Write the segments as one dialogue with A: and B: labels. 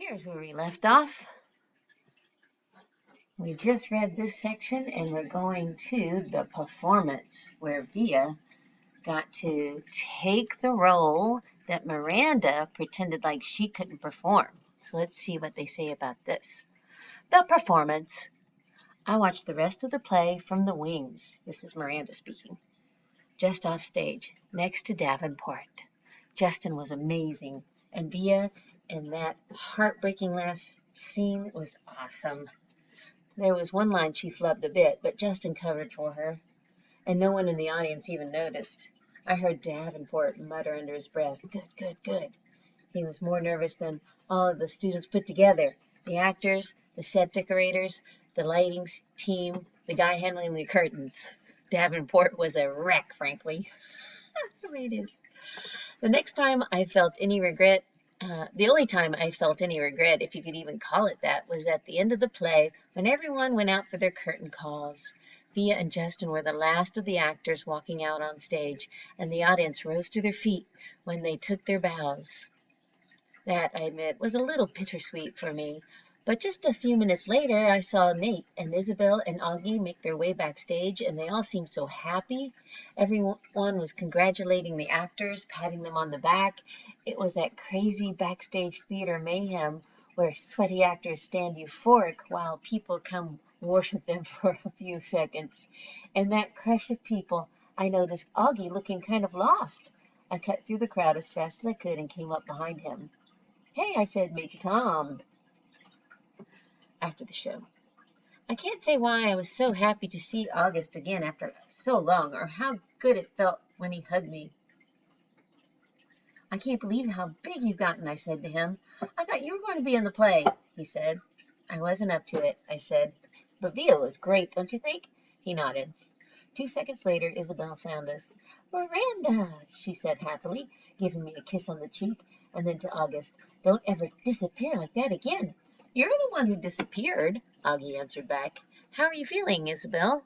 A: Here's where we left off. We just read this section and we're going to the performance where Via got to take the role that Miranda pretended like she couldn't perform. So let's see what they say about this. The performance. I watched the rest of the play from the wings. This is Miranda speaking. Just off stage, next to Davenport. Justin was amazing, and Via in that heartbreaking last scene was awesome. There was one line she flubbed a bit, but Justin covered for her, and no one in the audience even noticed. I heard Davenport mutter under his breath, "Good, good, good." He was more nervous than all of the students put together. The actors, the set decorators, the lighting team, the guy handling the curtains. Davenport was a wreck, frankly. That's the way it is. The next time I felt any regret, the only time I felt any regret, if you could even call it that, was at the end of the play when everyone went out for their curtain calls. Via and Justin were the last of the actors walking out on stage, and the audience rose to their feet when they took their bows. That, I admit, was a little bittersweet for me. But just a few minutes later, I saw Nate and Isabel and Augie make their way backstage, and they all seemed so happy. Everyone was congratulating the actors, patting them on the back. It was that crazy backstage theater mayhem where sweaty actors stand euphoric while people come worship them for a few seconds. And that crush of people, I noticed Augie looking kind of lost. I cut through the crowd as fast as I could and came up behind him. "Hey," I said, "Major Tom," after the show. I can't say why I was so happy to see August again after so long, or how good it felt when he hugged me. "I can't believe how big you've gotten," I said to him. "I thought you were going to be in the play," he said. "I wasn't up to it," I said. "But Via was great, don't you think?" He nodded. 2 seconds later, Isabel found us. "Miranda," she said happily, giving me a kiss on the cheek, and then to August, "Don't ever disappear like that again." "You're the one who disappeared," Augie answered back. "How are you feeling, Isabel?"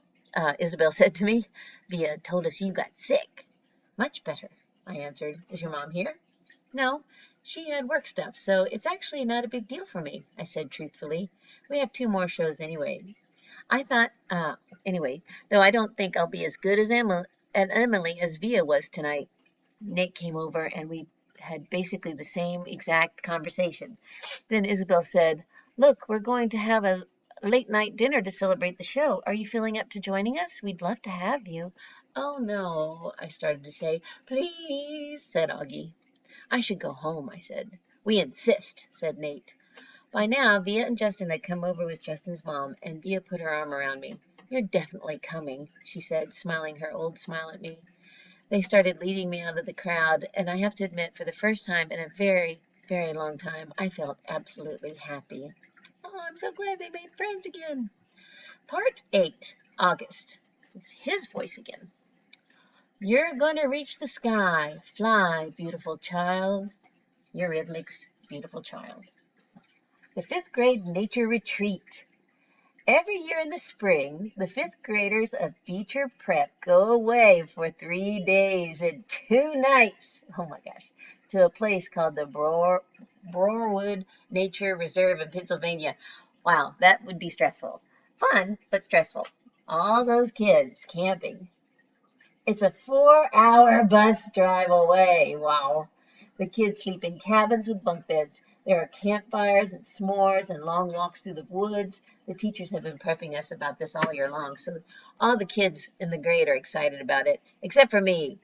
A: Isabel said to me. "Via told us you got sick." "Much better," I answered. "Is your mom here?" "No, she had work stuff, so it's actually not a big deal for me," I said truthfully. "We have 2 more shows anyway. I thought, anyway, though I don't think I'll be as good as Emily as Via was tonight." Nate came over and we had basically the same exact conversation. Then Isabel said, "Look, we're going to have a late night dinner to celebrate the show. Are you feeling up to joining us? We'd love to have you." "Oh, no," I started to say. "Please," said Augie. "I should go home," I said. "We insist," said Nate. By now, Via and Justin had come over with Justin's mom, and Via put her arm around me. "You're definitely coming," she said, smiling her old smile at me. They started leading me out of the crowd, and I have to admit, for the first time in a very, very long time, I felt absolutely happy. Oh, I'm so glad they made friends again. Part 8, August. It's his voice again. "You're going to reach the sky. Fly, beautiful child." Eurythmics, "Beautiful Child." The 5th grade nature retreat. Every year in the spring, the 5th graders of Beecher Prep go away for 3 days and 2 nights, oh my gosh, to a place called the Broarwood Nature Reserve in Pennsylvania. Wow, that would be stressful. Fun, but stressful. All those kids camping. It's a 4-hour bus drive away. Wow. The kids sleep in cabins with bunk beds. There are campfires and s'mores and long walks through the woods. The teachers have been prepping us about this all year long, so all the kids in the grade are excited about it, except for me.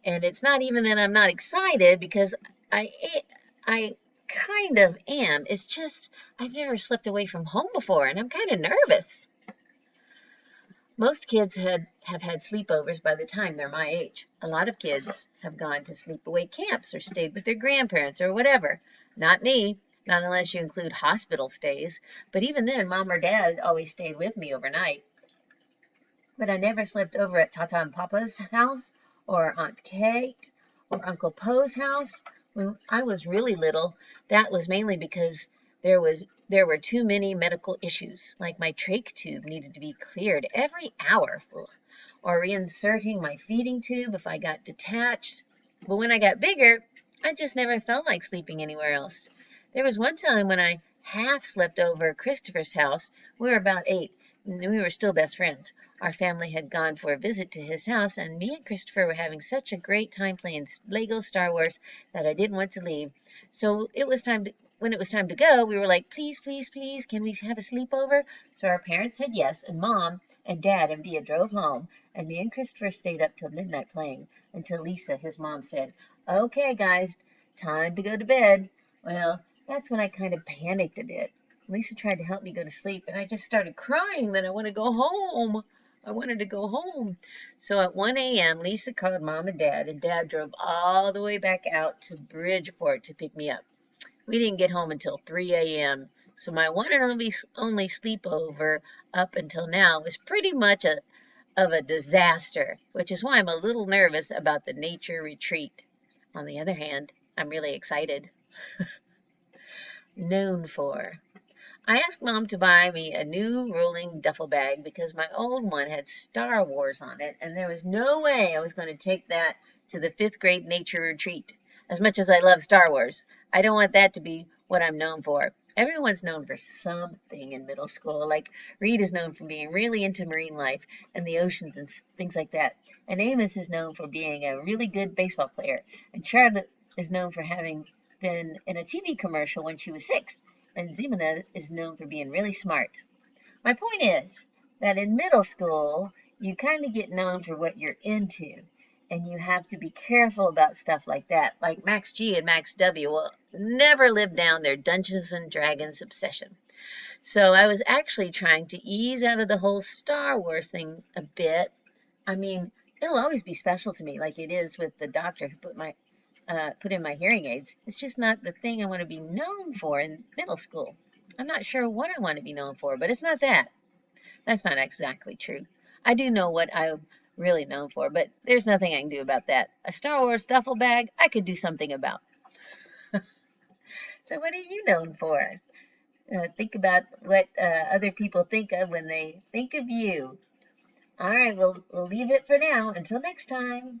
A: And it's not even that I'm not excited, because I kind of am. It's just I've never slept away from home before, and I'm kind of nervous. Most kids have had sleepovers by the time they're my age. A lot of kids have gone to sleepaway camps or stayed with their grandparents or whatever. Not me, not unless you include hospital stays. But even then, Mom or Dad always stayed with me overnight. But I never slept over at Tata and Papa's house, or Aunt Kate, or Uncle Poe's house. When I was really little, that was mainly because there were too many medical issues, like my trach tube needed to be cleared every hour, or reinserting my feeding tube if I got detached. But when I got bigger, I just never felt like sleeping anywhere else. There was one time when I half slept over at Christopher's house. We were about 8, and we were still best friends. Our family had gone for a visit to his house, and me and Christopher were having such a great time playing Lego Star Wars that I didn't want to leave. So when it was time to go, we were like, please, please, please, can we have a sleepover? So our parents said yes, and Mom and Dad and Via drove home, and me and Christopher stayed up till midnight playing until Lisa, his mom, said, okay, guys, time to go to bed. Well, that's when I kind of panicked a bit. Lisa tried to help me go to sleep, and I just started crying that I want to go home. I wanted to go home. So at 1 a.m., Lisa called Mom and Dad drove all the way back out to Bridgeport to pick me up. We didn't get home until 3 a.m., so my one and only sleepover up until now was pretty much of a disaster, which is why I'm a little nervous about the nature retreat. On the other hand, I'm really excited. Known for. I asked Mom to buy me a new rolling duffel bag because my old one had Star Wars on it, and there was no way I was going to take that to the 5th grade nature retreat. As much as I love Star Wars, I don't want that to be what I'm known for. Everyone's known for something in middle school. Like Reed is known for being really into marine life and the oceans and things like that. And Amos is known for being a really good baseball player. And Charlotte is known for having been in a TV commercial when she was 6. And Ximena is known for being really smart. My point is that in middle school, you kind of get known for what you're into, and you have to be careful about stuff like that. Like Max G and Max W will never live down their Dungeons and Dragons obsession. So I was actually trying to ease out of the whole Star Wars thing a bit. I mean, it'll always be special to me, like it is with the doctor who put in my hearing aids. It's just not the thing I want to be known for in middle school. I'm not sure what I want to be known for, but it's not that. That's not exactly true. I do know what I'm really known for, but there's nothing I can do about that. A Star Wars duffel bag, I could do something about. So what are you known for? Think about what other people think of when they think of you. All right, we'll leave it for now. Until next time.